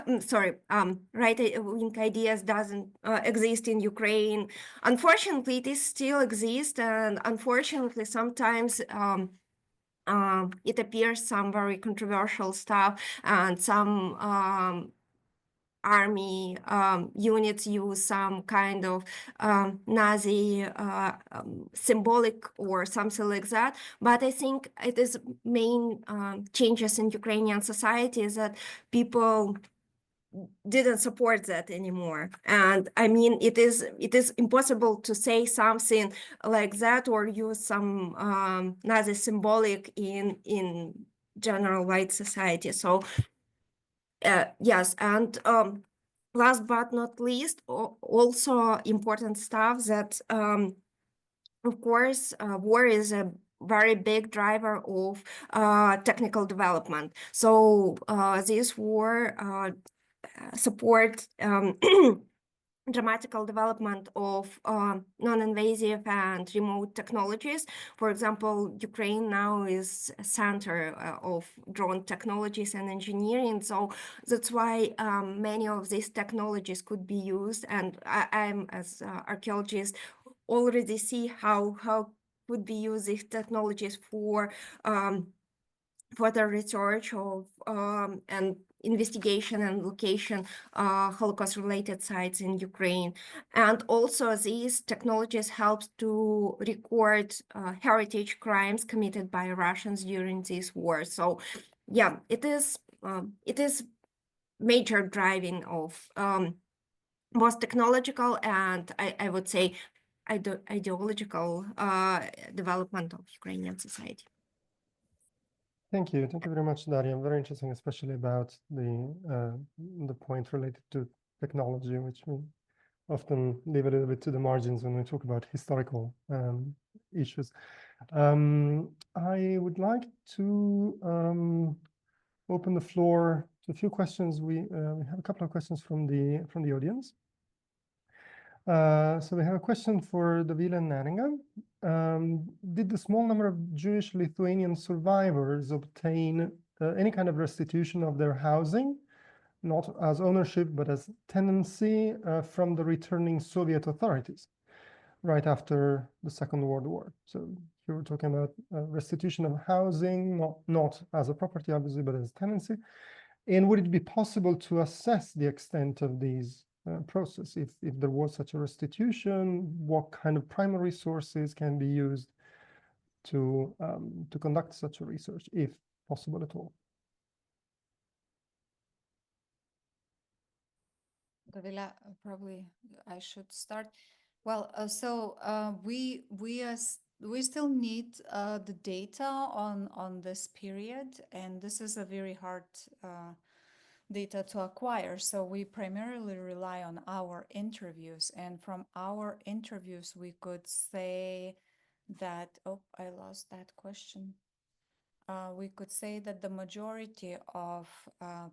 right wing ideas doesn't exist in Ukraine. Unfortunately, it is still exists, and unfortunately sometimes it appears some very controversial stuff, and some army units use some kind of Nazi symbolic or something like that. But I think it is main changes in Ukrainian society is that people didn't support that anymore. And I mean, it is impossible to say something like that or use some Nazi symbolic in general white society. So yes, and last but not least, also important stuff that of course war is a very big driver of technical development. So this war support dramatical development of non-invasive and remote technologies. For example, Ukraine now is a center of drone technologies and engineering. So that's why many of these technologies could be used. And I'm, as an archaeologist, already see how could be used these technologies for further research of and investigation and location Holocaust-related sites in Ukraine. And also these technologies help to record heritage crimes committed by Russians during this war. So yeah, it is major driving of both technological and I would say ideological development of Ukrainian society. Thank you. Thank you very much, Daria. Very interesting, especially about the point related to technology, which we often leave a little bit to the margins when we talk about historical issues. I would like to open the floor to a few questions. We have a couple of questions from the audience. So we have a question for Davila and Neringa. Did the small number of Jewish Lithuanian survivors obtain any kind of restitution of their housing, not as ownership, but as tenancy from the returning Soviet authorities right after the Second World War? So here we're talking about restitution of housing, not as a property, obviously, but as tenancy. And would it be possible to assess the extent of these process? If there was such a restitution, what kind of primary sources can be used to conduct such a research, if possible at all? Davila, probably I should start. Well, we still need the data on this period, and this is a very hard data to acquire. So we primarily rely on our interviews, and from our interviews, we could say that, oh, I lost that question. We could say that the majority of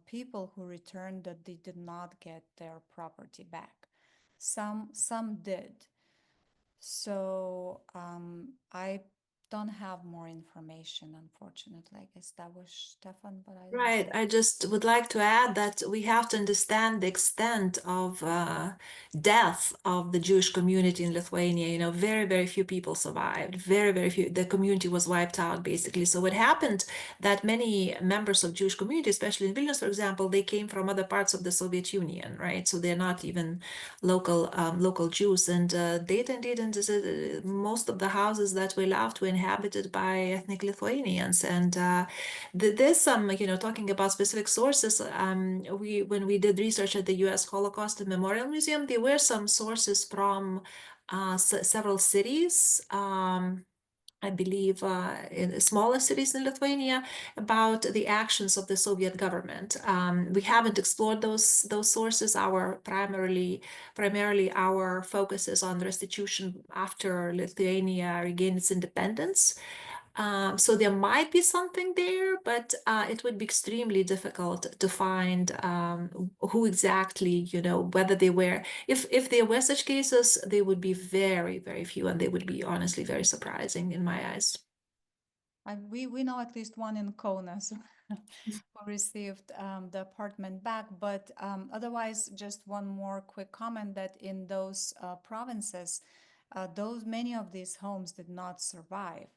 people who returned, that they did not get their property back. Some did. So I don't have more information, unfortunately. I guess that was Stefan, but I don't Right. I just would like to add that we have to understand the extent of death of the Jewish community in Lithuania. You know, very, very few people survived. Very, very few. The community was wiped out, basically. So what happened that many members of Jewish community, especially in Vilnius, for example, they came from other parts of the Soviet Union, right? So they're not even local Jews. And they indeed, and most of the houses that we left were inhabited by ethnic Lithuanians. And there's some, you know, talking about specific sources, when we did research at the U.S. Holocaust and Memorial Museum, there were some sources from several cities, I believe in smaller cities in Lithuania, about the actions of the Soviet government. We haven't explored those sources. Primarily our focus is on restitution after Lithuania regained its independence. So there might be something there, but it would be extremely difficult to find who exactly, you know, whether they were, if there were such cases, they would be very, very few, and they would be honestly very surprising in my eyes. we know at least one in Kaunas who received the apartment back, but otherwise, just one more quick comment that in those provinces, many of these homes did not survive.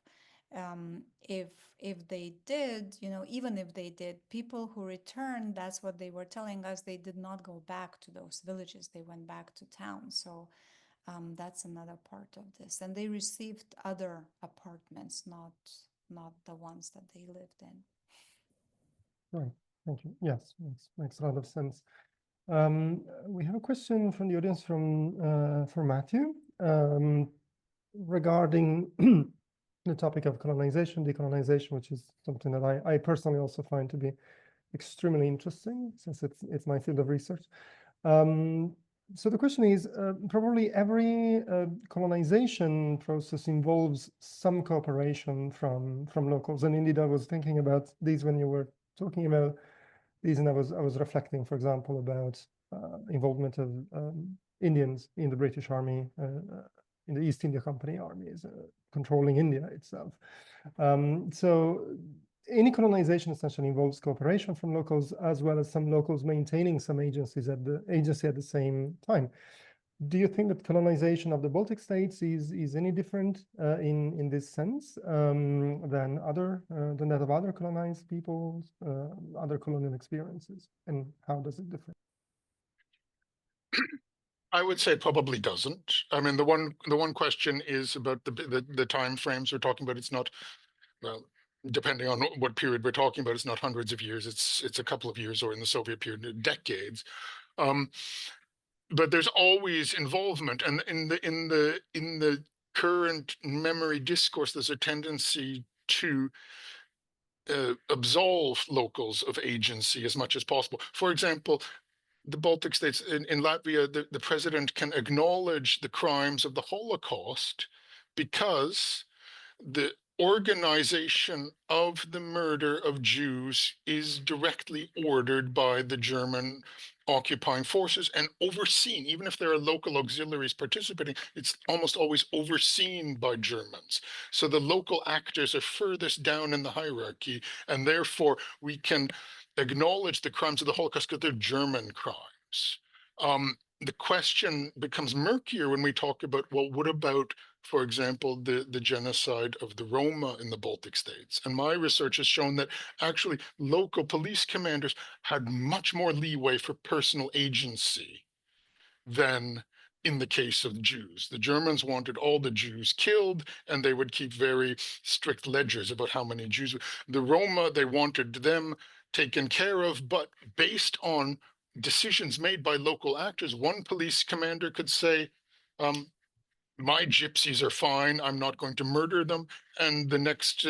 If they did, you know, even if they did, people who returned, that's what they were telling us, they did not go back to those villages, they went back to town. So that's another part of this. And they received other apartments, not the ones that they lived in. Right, thank you. Yes, makes a lot of sense. We have a question from the audience for Matthew regarding the topic of colonization, decolonization, which is something that I personally also find to be extremely interesting, since it's my field of research. So the question is, probably every colonization process involves some cooperation from locals. And indeed, I was thinking about these when you were talking about these, and I was reflecting, for example, about involvement of Indians in the British Army, in the East India Company armies, controlling India itself. So any colonization essentially involves cooperation from locals, as well as some locals maintaining some agency at the same time. Do you think that colonization of the Baltic states is any different in this sense than that of other colonized peoples, other colonial experiences, and how does it differ? I would say it probably doesn't. I mean, the one question is about the time frames we're talking about. It's not, well, depending on what period we're talking about, it's not hundreds of years. It's a couple of years, or in the Soviet period, decades. But there's always involvement, and in the current memory discourse, there's a tendency to absolve locals of agency as much as possible. For example, the Baltic states, in Latvia, the president can acknowledge the crimes of the Holocaust because the organization of the murder of Jews is directly ordered by the German occupying forces and overseen. Even if there are local auxiliaries participating, it's almost always overseen by Germans. So the local actors are furthest down in the hierarchy, and therefore we can acknowledge the crimes of the Holocaust because they're German crimes. The question becomes murkier when we talk about, well, what about, for example, the genocide of the Roma in the Baltic states? And my research has shown that actually local police commanders had much more leeway for personal agency than in the case of the Jews. The Germans wanted all the Jews killed, and they would keep very strict ledgers about how many Jews. The Roma, they wanted them taken care of, but based on decisions made by local actors, one police commander could say, my gypsies are fine, I'm not going to murder them. And the next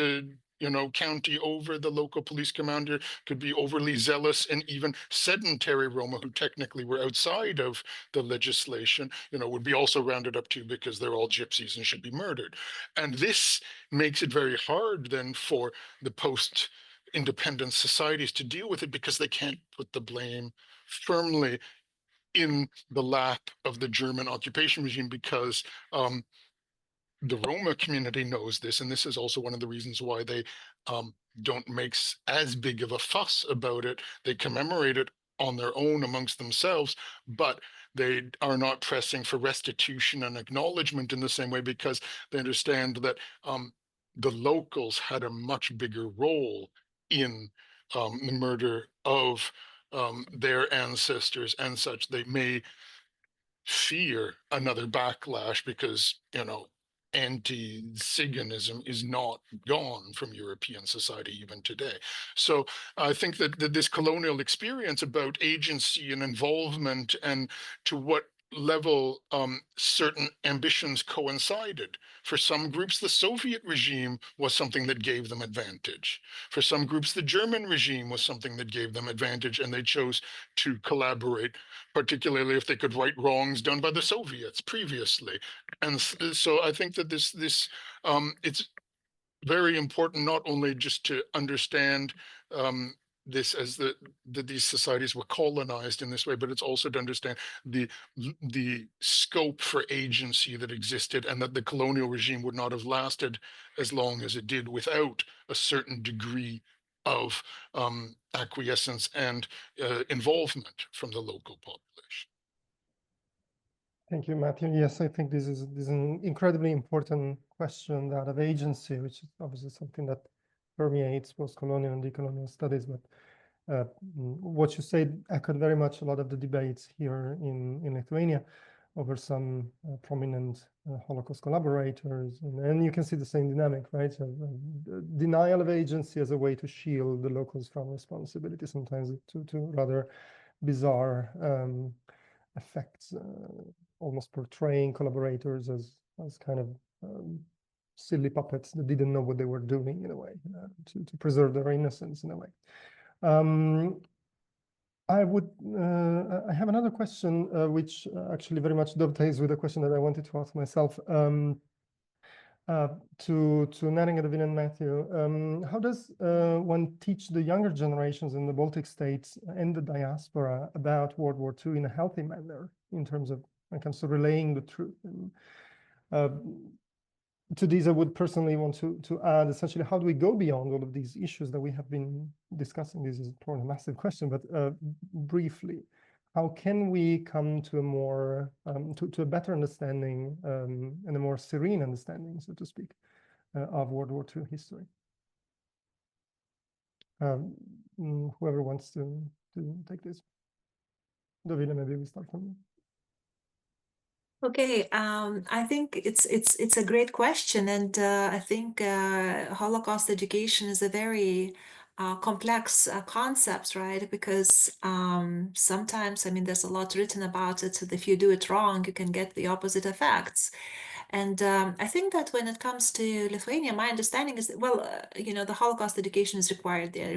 county over, the local police commander could be overly zealous, and even sedentary Roma, who technically were outside of the legislation, would be also rounded up too, because they're all gypsies and should be murdered. And this makes it very hard then for the post-independence societies to deal with it, because they can't put the blame firmly in the lap of the German occupation regime, because the Roma community knows this, and this is also one of the reasons why they don't make as big of a fuss about it. They commemorate it on their own amongst themselves, but they are not pressing for restitution and acknowledgement in the same way, because they understand that the locals had a much bigger role in the murder of their ancestors and such. They may fear another backlash because, anti-Ziganism is not gone from European society even today. So I think that this colonial experience about agency and involvement, and to what level certain ambitions coincided. For some groups, the Soviet regime was something that gave them advantage. For some groups, the German regime was something that gave them advantage, and they chose to collaborate, particularly if they could right wrongs done by the Soviets previously. And so I think that it's very important not only just to understand this as that these societies were colonized in this way, but it's also to understand the scope for agency that existed, and that the colonial regime would not have lasted as long as it did without a certain degree of acquiescence and involvement from the local population. Thank you, Matthew. Yes, I think this is an incredibly important question, that of agency, which is obviously something that permeates post-colonial and decolonial studies. But what you said echoed very much a lot of the debates here in Lithuania over some prominent Holocaust collaborators. And you can see the same dynamic, right? So, denial of agency as a way to shield the locals from responsibility, sometimes to rather bizarre effects, almost portraying collaborators as kind of silly puppets that didn't know what they were doing, in a way, to preserve their innocence in a way. I have another question, which actually very much dovetails with the question that I wanted to ask myself. To Neringa, Davina, and Matthew, how does one teach the younger generations in the Baltic states and the diaspora about World War II in a healthy manner, in terms of, when it comes to relaying the truth? And to these, I would personally want to add, essentially, how do we go beyond all of these issues that we have been discussing? This is probably a massive question, but briefly, how can we come to a more to a better understanding and a more serene understanding, so to speak, of World War II history? Whoever wants to take this. Davina, maybe we start from you. Okay, I think it's a great question, and I think Holocaust education is a very complex concept, right? Because sometimes, I mean, there's a lot written about it. So if you do it wrong, you can get the opposite effects. And I think that when it comes to Lithuania, my understanding is that, well, the Holocaust education is required there,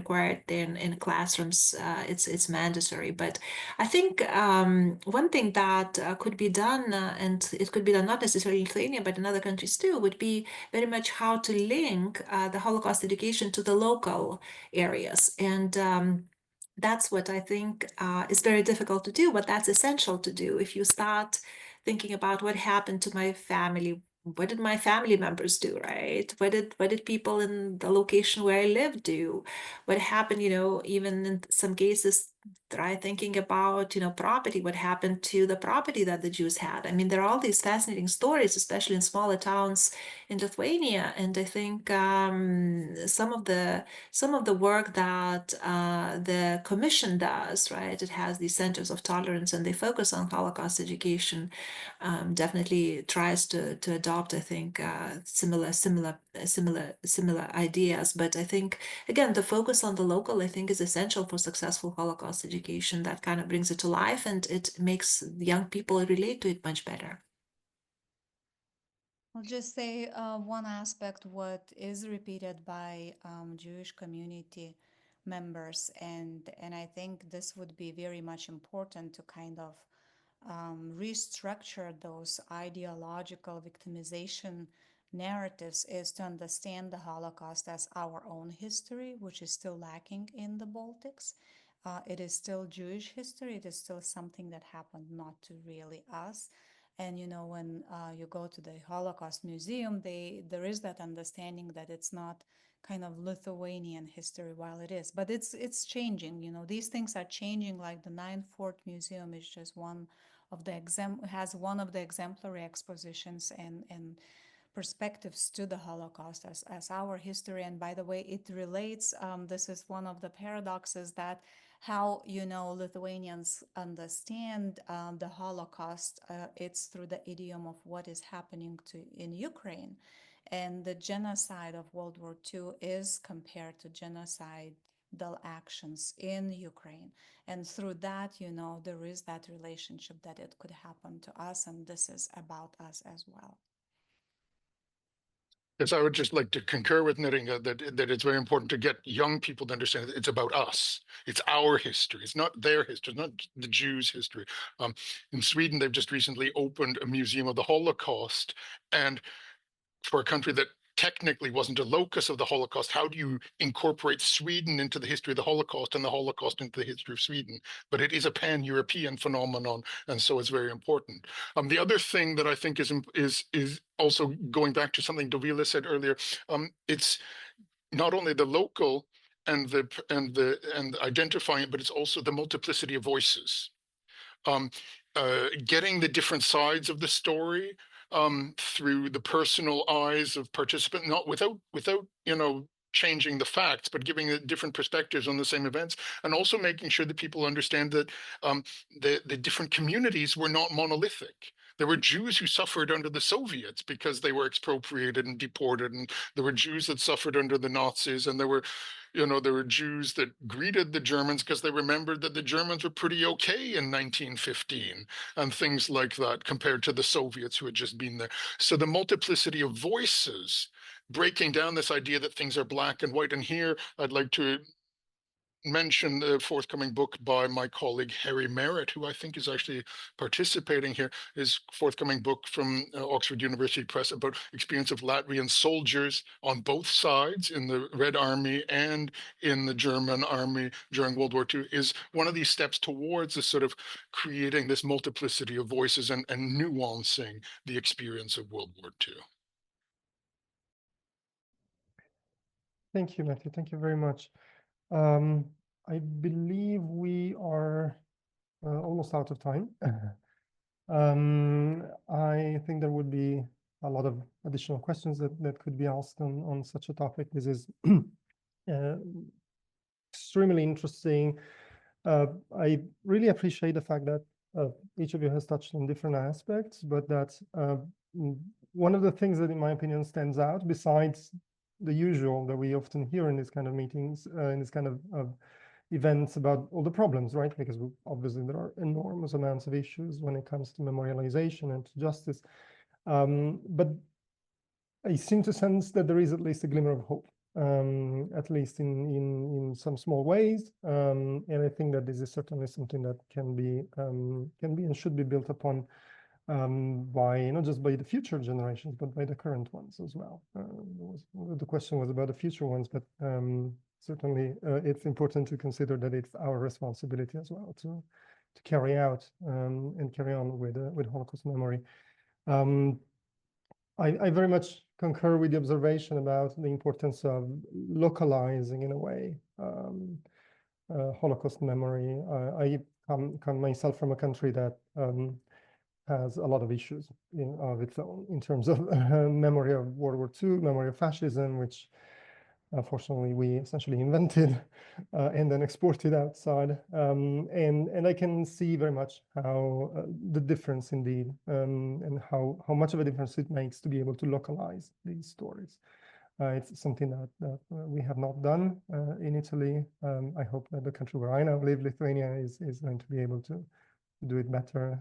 in classrooms. It's mandatory. But I think one thing that could be done, and it could be done not necessarily in Lithuania, but in other countries too, would be very much how to link the Holocaust education to the local areas. And that's what I think is very difficult to do, but that's essential to do. If you start thinking about what happened to my family, what did my family members do, right? What did people in the location where I live do? What happened, even in some cases, try thinking about, property, what happened to the property that the Jews had. I mean, there are all these fascinating stories, especially in smaller towns in Lithuania. And I think some of the work that the commission does, right? It has these centers of tolerance, and they focus on Holocaust education. Definitely tries to adopt, I think, similar ideas. But I think, again, the focus on the local, I think, is essential for successful Holocaust education. That kind of brings it to life, and it makes young people relate to it much better. I'll just say one aspect what is repeated by Jewish community members, and I think this would be very much important to kind of restructure those ideological victimization narratives, is to understand the Holocaust as our own history, which is still lacking in the Baltics. It is still Jewish history. It is still something that happened not to really us. And when you go to the Holocaust Museum, there is that understanding that it's not kind of Lithuanian history, while it is, but it's changing. These things are changing. Like the Ninth Fort Museum is just one of the has one of the exemplary expositions and perspectives to the Holocaust as our history. And by the way, it relates. This is one of the paradoxes, that how Lithuanians understand the Holocaust. It's through the idiom of what is happening in Ukraine, and the genocide of World War II is compared to genocidal actions in Ukraine. And through that, there is that relationship that it could happen to us, and this is about us as well. Yes, I would just like to concur with Neringa that it's very important to get young people to understand that it's about us. It's our history. It's not their history. It's not the Jews' history. In Sweden, they've just recently opened a museum of the Holocaust, and for a country that technically wasn't a locus of the Holocaust, how do you incorporate Sweden into the history of the Holocaust and the Holocaust into the history of Sweden? But it is a pan-European phenomenon, and so it's very important. The other thing that I think is also going back to something Dovile said earlier. It's not only the local and identifying it, but it's also the multiplicity of voices. Getting the different sides of the story through the personal eyes of participants, not without changing the facts, but giving different perspectives on the same events, and also making sure that people understand that the different communities were not monolithic. There were Jews who suffered under the Soviets because they were expropriated and deported, and there were Jews that suffered under the Nazis, and there were Jews that greeted the Germans because they remembered that the Germans were pretty okay in 1915 and things like that compared to the Soviets who had just been there. So the multiplicity of voices, breaking down this idea that things are black and white. And here I'd like to mention the forthcoming book by my colleague Harry Merritt, who I think is actually participating here. His forthcoming book from Oxford University Press about experience of Latvian soldiers on both sides in the Red Army and in the German army during World War II is one of these steps towards this sort of creating this multiplicity of voices and nuancing the experience of World War II. Thank you, Matthew. Thank you very much. I believe we are almost out of time. I think there would be a lot of additional questions that could be asked on such a topic. This is extremely interesting. I really appreciate the fact that each of you has touched on different aspects, but that one of the things that, in my opinion, stands out, besides the usual that we often hear in these kind of meetings, in this kind of events about all the problems, right? Because obviously there are enormous amounts of issues when it comes to memorialization and to justice. But I seem to sense that there is at least a glimmer of hope, at least in some small ways. And I think that this is certainly something that can be and should be built upon by not just by the future generations, but by the current ones as well. The question was about the future ones, but certainly it's important to consider that it's our responsibility as well to carry out and carry on with Holocaust memory. I very much concur with the observation about the importance of localizing, in a way, Holocaust memory. I come myself from a country that has a lot of issues of its own in terms of memory of World War II, memory of fascism, which unfortunately we essentially invented and then exported outside. And I can see very much how the difference indeed, and how much of a difference it makes to be able to localize these stories. It's something that we have not done in Italy. I hope that the country where I now live, Lithuania, is going to be able to do it better.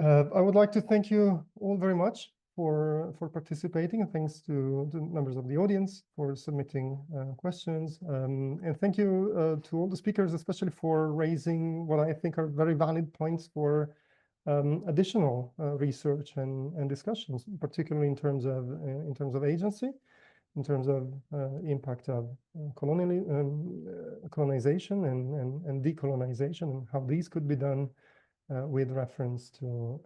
I would like to thank you all very much for participating, and thanks to the members of the audience for submitting questions. And thank you to all the speakers, especially for raising what I think are very valid points for additional research and discussions, particularly in terms of agency, in terms of impact of colonization and decolonization, and how these could be done with reference to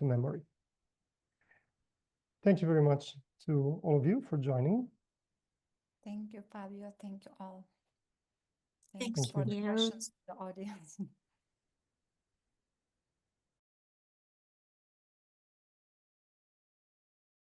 memory. Thank you very much to all of you for joining. Thank you, Fabio. Thank you all. Thank Thanks for the you. questions to the audience.